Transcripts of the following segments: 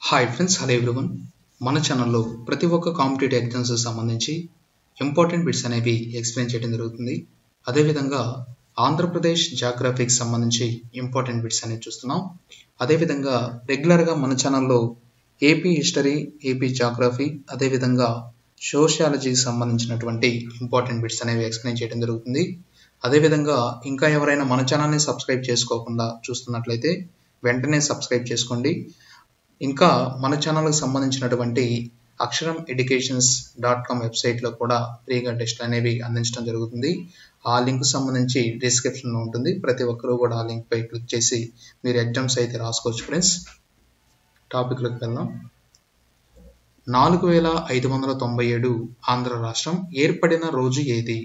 Hi friends, hello everyone. మన ఛానల్లో ప్రతి ఒక్క కాంపిటేటివ్ ఎగ్జామ్స్ సంబంధించి ఇంపార్టెంట్ బిట్స్ అనేవి ఎక్స్ప్లెయిన్ చేయడం జరుగుతుంది. అదేవిధంగా ఆంధ్రప్రదేశ్ జాగ్రఫీకి సంబంధించి ఇంపార్టెంట్ బిట్స్ అనేవి చూస్తున్నాం. అదేవిధంగా రెగ్యులర్గా మన ఛానల్లో ఏపీ హిస్టరీ, ఏపీ జాగ్రఫీ, అదేవిధంగా సోషియాలజీకి సంబంధించినటువంటి ఇంపార్టెంట్ బిట్స్ అనేవి ఎక్స్ప్లెయిన్ చేయడం జరుగుతుంది. అదేవిధంగా ఇంకా ఎవరైనా మన ఛానల్ని సబ్స్క్రైబ్ చేసుకోకుండా చూస్తున్నట్లయితే వెంటనే సబ్స్క్రైబ్ చేసుకోండి. ఇంకా మన ఛానల్కి సంబంధించినటువంటి అక్షరం ఎడ్యుకేషన్స్.com వెబ్సైట్లో కూడా ఫ్రీగా టెస్ట్లు అనేవి అందించడం జరుగుతుంది. ఆ లింక్ సంబంధించి డిస్క్రిప్షన్లో ఉంటుంది. ప్రతి ఒక్కరూ కూడా ఆ లింక్ పై క్లిక్ చేసి మీరు ఎగ్జామ్స్ అయితే రాసుకోవచ్చు. ఫ్రెండ్స్, టాపిక్లోకి వెళ్దాం. 4597 ఆంధ్ర రాష్ట్రం ఏర్పడిన రోజు ఏది?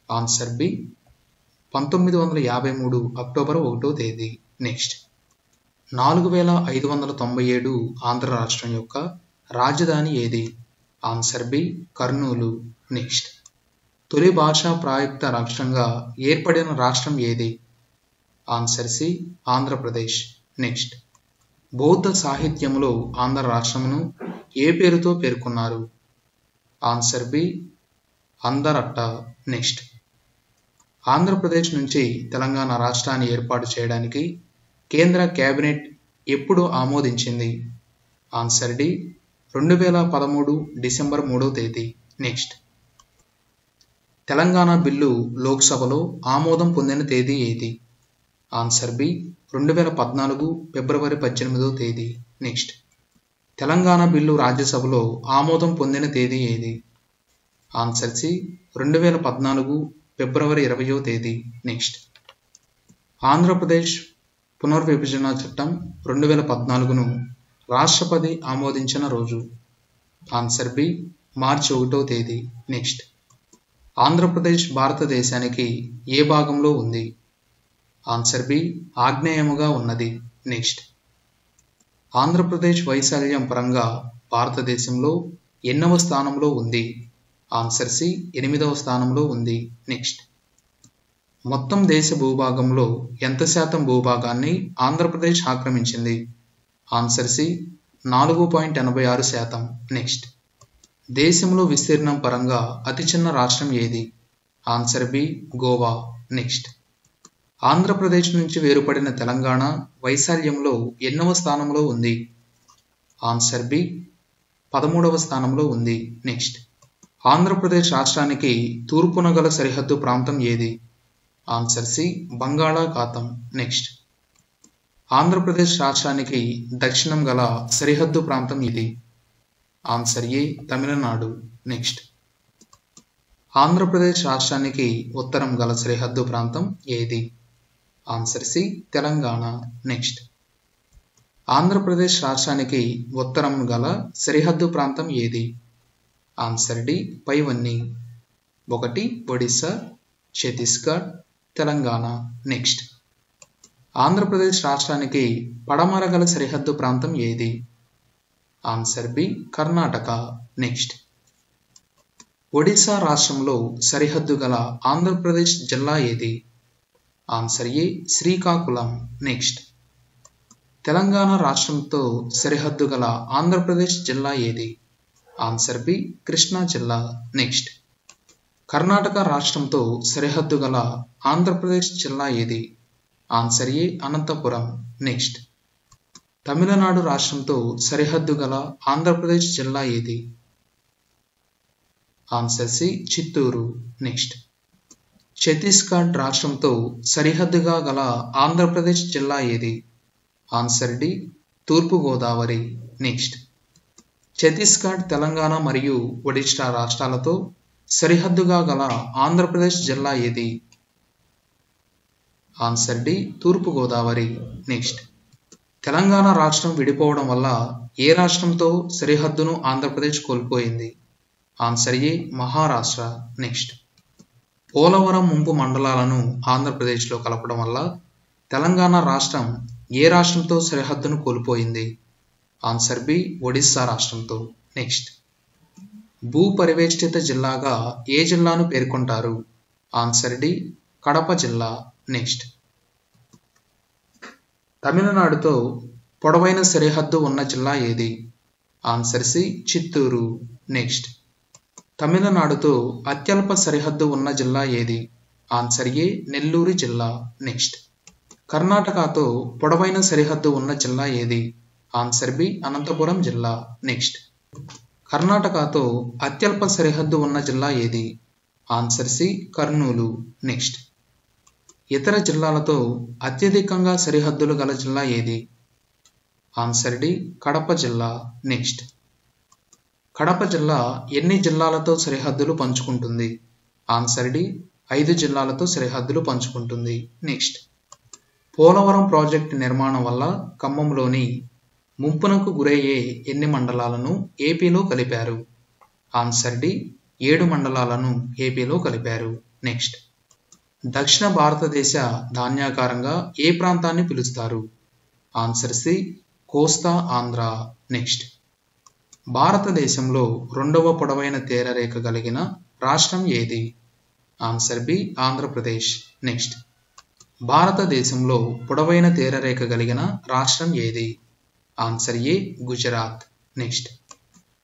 ఆన్సర్ బి 1953 అక్టోబర్ 1వ తేదీ. నెక్స్ట్, 4597 ఆంధ్ర రాష్ట్రం యొక్క రాజధాని ఏది? Answer B Kurnool. నెక్స్ట్, తొలి భాషా ప్రాయుక్త రాష్ట్రంగా ఏర్పడిన రాష్ట్రం ఏది? Answer C Andhra Pradesh. నెక్స్ట్, బౌద్ధ సాహిత్యంలో ఆంధ్ర రాష్ట్రమును ఏ పేరుతో పేర్కొన్నారు? ఆన్సర్ బి అందరట్ట. నెక్స్ట్, ఆంధ్రప్రదేశ్ నుంచి తెలంగాణ రాష్ట్రాన్ని ఏర్పాటు చేయడానికి కేంద్ర కేబినెట్ ఎప్పుడు ఆమోదించింది? ఆన్సర్ డి 2013 డిసెంబర్ 3వ తేదీ. నెక్స్ట్, తెలంగాణ బిల్లు లోక్సభలో ఆమోదం పొందిన తేదీ ఏది? ఆన్సర్ బి 2014 ఫిబ్రవరి 18వ తేదీ. నెక్స్ట్, తెలంగాణ బిల్లు రాజ్యసభలో ఆమోదం పొందిన తేదీ ఏది? ఆన్సర్ సి 2014 ఫిబ్రవరి 20వ తేదీ. నెక్స్ట్, ఆంధ్రప్రదేశ్ పునర్విభజన చట్టం 2014ను రాష్ట్రపతి ఆమోదించిన రోజు? ఆన్సర్ బి మార్చి 1వ తేదీ. నెక్స్ట్, ఆంధ్రప్రదేశ్ భారతదేశానికి ఏ భాగంలో ఉంది? ఆన్సర్ బి ఆగ్నేయముగా ఉన్నది. నెక్స్ట్, ఆంధ్రప్రదేశ్ వైశాల్యం పరంగా భారతదేశంలో ఎన్నవ స్థానంలో ఉంది? ఆన్సర్ సి 8వ స్థానంలో ఉంది. నెక్స్ట్, మొత్తం దేశ భూభాగంలో ఎంత శాతం భూభాగాన్ని ఆంధ్రప్రదేశ్ ఆక్రమించింది? Answer C 4.86%. నెక్స్ట్, దేశంలో విస్తీర్ణం పరంగా అతి చిన్న రాష్ట్రం ఏది? Answer B Goa. Next, Andhra Pradesh నుంచి వేరుపడిన తెలంగాణ వైశాల్యంలో ఎన్నవ స్థానంలో ఉంది? ఆన్సర్ బి 13వ స్థానంలో ఉంది. నెక్స్ట్, ఆంధ్రప్రదేశ్ రాష్ట్రానికి తూర్పున గల సరిహద్దు ప్రాంతం ఏది? ఆన్సర్ సి బంగాళాఖాతం. నెక్స్ట్, ఆంధ్రప్రదేశ్ రాష్ట్రానికి దక్షిణం గల సరిహద్దు ప్రాంతం ఇది? Answer A Tamil Nadu. Next, Andhra Pradesh రాష్ట్రానికి ఉత్తరం గల సరిహద్దు ప్రాంతం ఏది? Answer C Telangana. Next, Andhra Pradesh రాష్ట్రానికి ఉత్తరం గల సరిహద్దు ప్రాంతం ఏది? ఆన్సర్ డి పైవన్నీ. 1 ఒడిశా, ఛత్తీస్గఢ్, తెలంగాణ. నెక్స్ట్, ఆంధ్రప్రదేశ్ రాష్ట్రానికి పడమర గల సరిహద్దు ప్రాంతం ఏది? Answer B Karnataka. Next, Odisha రాష్ట్రంలో సరిహద్దు గల ఆంధ్రప్రదేశ్ జిల్లా ఏది? Answer A Srikakulam. Next, Telangana రాష్ట్రంతో సరిహద్దు గల ఆంధ్రప్రదేశ్ జిల్లా ఏది? ఆన్సర్ బి కృష్ణా జిల్లా. నెక్స్ట్, కర్ణాటక రాష్ట్రంతో సరిహద్దు గల ఆంధ్రప్రదేశ్ జిల్లా ఏది? Answer A Anantapuram. Next, Tamil Nadu రాష్ట్రంతో సరిహద్దు గల ఆంధ్రప్రదేశ్ జిల్లా ఏది? Answer C Chittoor. Next, Chhattisgarh రాష్ట్రంతో సరిహద్దుగా గల ఆంధ్రప్రదేశ్ జిల్లా ఏది? ఆన్సర్ డి తూర్పు గోదావరి. నెక్స్ట్, ఛత్తీస్గఢ్, తెలంగాణ మరియు ఒడిశా రాష్ట్రాలతో సరిహద్దుగా గల ఆంధ్రప్రదేశ్ జిల్లా ఏది? ఆన్సర్ డి తూర్పు గోదావరి. నెక్స్ట్, తెలంగాణ రాష్ట్రం విడిపోవడం వల్ల ఏ రాష్ట్రంతో సరిహద్దును ఆంధ్రప్రదేశ్ కోల్పోయింది? ఆన్సర్ ఏ మహారాష్ట్ర. నెక్స్ట్, పోలవరం ముంపు మండలాలను ఆంధ్రప్రదేశ్లో కలపడం వల్ల తెలంగాణ రాష్ట్రం ఏ రాష్ట్రంతో సరిహద్దును కోల్పోయింది? ఆన్సర్ బి ఒడిశా రాష్ట్రంతో. నెక్స్ట్, భూ పరివేష్టిత జిల్లాగా ఏ జిల్లాను పేర్కొంటారు? ఆన్సర్ డి కడప జిల్లా. నెక్స్ట్, తమిళనాడుతో పొడవైన సరిహద్దు ఉన్న జిల్లా ఏది? Answer C Chittoor. నెక్స్ట్. తమిళనాడుతో అత్యల్ప సరిహద్దు ఉన్న జిల్లా ఏది? ఆన్సర్ ఏ నెల్లూరు జిల్లా. నెక్స్ట్. కర్ణాటకతో పొడవైన సరిహద్దు ఉన్న జిల్లా ఏది? ఆన్సర్ బి అనంతపురం జిల్లా. నెక్స్ట్. కర్ణాటకతో అత్యల్ప సరిహద్దు ఉన్న జిల్లా ఏది? Answer C Kurnool. నెక్స్ట్. ఇతర జిల్లాలతో అత్యధికంగా సరిహద్దులు గల జిల్లా ఏది? ఆన్సర్ డి కడప జిల్లా. నెక్స్ట్. కడప జిల్లా ఎన్ని జిల్లాలతో సరిహద్దులు పంచుకుంటుంది? ఆన్సర్ డి 5 జిల్లాలతో సరిహద్దులు పంచుకుంటుంది. నెక్స్ట్. పోలవరం ప్రాజెక్టు నిర్మాణం వల్ల ఖమ్మంలోని ముంపునకు గురయ్యే ఎన్ని మండలాలను ఏపీలో కలిపారు? ఆన్సర్ డి 7 మండలాలను ఏపీలో కలిపారు. నెక్స్ట్. దక్షిణ భారతదేశ ధాన్యాగారంగా ఏ ప్రాంతాన్ని పిలుస్తారు? Answer C Kosta Andhra. Next. భారతదేశంలో రెండవ పొడవైన తీరరేఖ కలిగిన రాష్ట్రం ఏది? Answer B Andhra Pradesh. నెక్స్ట్. భారతదేశంలో పొడవైన తీరరేఖ కలిగిన రాష్ట్రం ఏది? Answer A Gujarat. Next.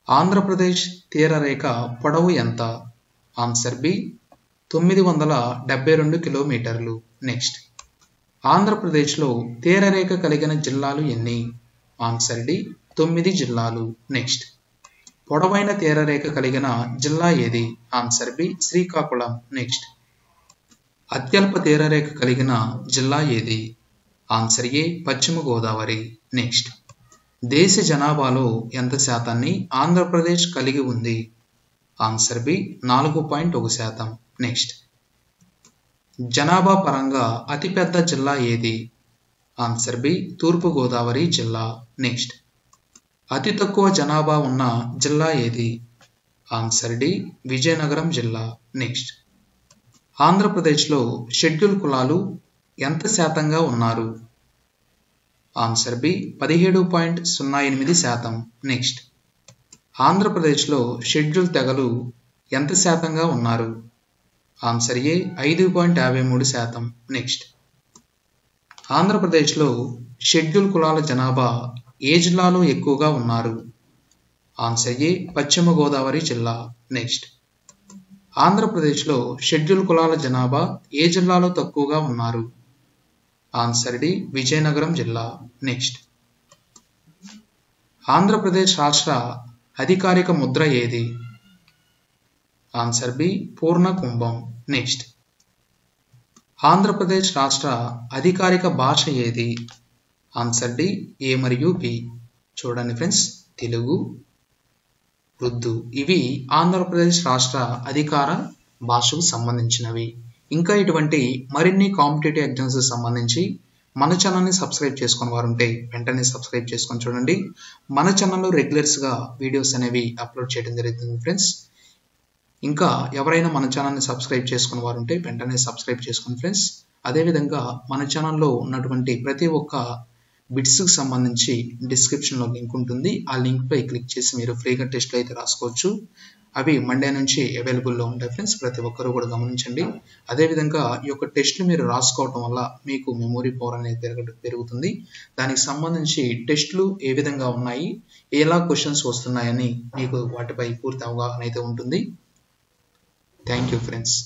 Andhra Pradesh తీరరేఖ పొడవు ఎంత? ఆన్సర్ బి 972 కిలోమీటర్లు. నెక్స్ట్. ఆంధ్రప్రదేశ్లో తీరరేఖ కలిగిన జిల్లాలు ఎన్ని? ఆన్సర్ డి 9 జిల్లాలు. నెక్స్ట్. పొడవైన తీరరేఖ కలిగిన జిల్లా ఏది? Answer B Srikakulam. నెక్స్ట్. అత్యల్ప తీరరేఖ కలిగిన జిల్లా ఏది? ఆన్సర్ ఏ పశ్చిమ గోదావరి. నెక్స్ట్. దేశ జనాభాలో ఎంత శాతాన్ని ఆంధ్రప్రదేశ్ కలిగి ఉంది? Answer B 4.1%. నెక్స్ట్. జనాభా పరంగా అతిపెద్ద జిల్లా ఏది? ఆన్సర్ బి తూర్పు గోదావరి జిల్లా. నెక్స్ట్. అతి తక్కువ జనాభా ఉన్న జిల్లా ఏది? ఆన్సర్ డి విజయనగరం జిల్లా. నెక్స్ట్. ఆంధ్రప్రదేశ్లో షెడ్యూల్ కులాలు ఎంత శాతంగా ఉన్నారు? Answer B 17.08%. నెక్స్ట్. ఆంధ్రప్రదేశ్లో షెడ్యూల్ తెగలు ఎంత శాతంగా ఉన్నారు? Answer A 5.53%. నెక్స్ట్. ఆంధ్రప్రదేశ్లో షెడ్యూల్ కులాల జనాభా ఏ జిల్లాలో ఎక్కువగా ఉన్నారు? ఆన్సర్ ఏ పశ్చిమ గోదావరి జిల్లా. నెక్స్ట్. ఆంధ్రప్రదేశ్లో షెడ్యూల్ కులాల జనాభా ఏ జిల్లాలో తక్కువగా ఉన్నారు? ఆన్సర్ డి విజయనగరం జిల్లా. నెక్స్ట్. ఆంధ్రప్రదేశ్ రాష్ట్ర అధికారిక ముద్ర ఏది? ఆన్సర్ బి పూర్ణ కుంభం. నెక్స్ట్. ఆంధ్రప్రదేశ్ రాష్ట్ర అధికారిక భాష ఏది? ఆన్సర్ డి ఏ మరియు బి. చూడండి ఫ్రెండ్స్, తెలుగు, ఉర్దూ ఇవి ఆంధ్రప్రదేశ్ రాష్ట్ర అధికార భాషకు సంబంధించినవి. ఇంకా ఇటువంటి మరిన్ని కాంపిటేటివ్ ఎగ్జామ్స్ సంబంధించి మన ఛానల్ని సబ్స్క్రైబ్ చేసుకుని వారు ఉంటే వెంటనే సబ్స్క్రైబ్ చేసుకొని చూడండి. మన ఛానల్లో రెగ్యులర్స్గా వీడియోస్ అనేవి అప్లోడ్ చేయడం జరుగుతుంది ఫ్రెండ్స్. ఇంకా ఎవరైనా మన ఛానల్ని సబ్స్క్రైబ్ చేసుకున్న వారు ఉంటే వెంటనే సబ్స్క్రైబ్ చేసుకోండి ఫ్రెండ్స్. అదేవిధంగా మన ఛానల్లో ఉన్నటువంటి ప్రతి ఒక్క బిట్స్కి సంబంధించి డిస్క్రిప్షన్లో లింక్ ఉంటుంది. ఆ లింక్పై క్లిక్ చేసి మీరు ఫ్రీగా టెస్ట్లు అయితే రాసుకోవచ్చు. అవి మండే నుంచి అవైలబుల్లో ఉంటాయి ఫ్రెండ్స్. ప్రతి ఒక్కరూ కూడా గమనించండి. అదేవిధంగా ఈ యొక్క టెస్ట్లు మీరు రాసుకోవటం వల్ల మీకు మెమొరీ పవర్ అనేది పెరుగుతుంది. దానికి సంబంధించి టెస్ట్లు ఏ విధంగా ఉన్నాయి, ఎలా క్వశ్చన్స్ వస్తున్నాయని మీకు వాటిపై పూర్తి అవగాహన అయితే ఉంటుంది. Thank you friends.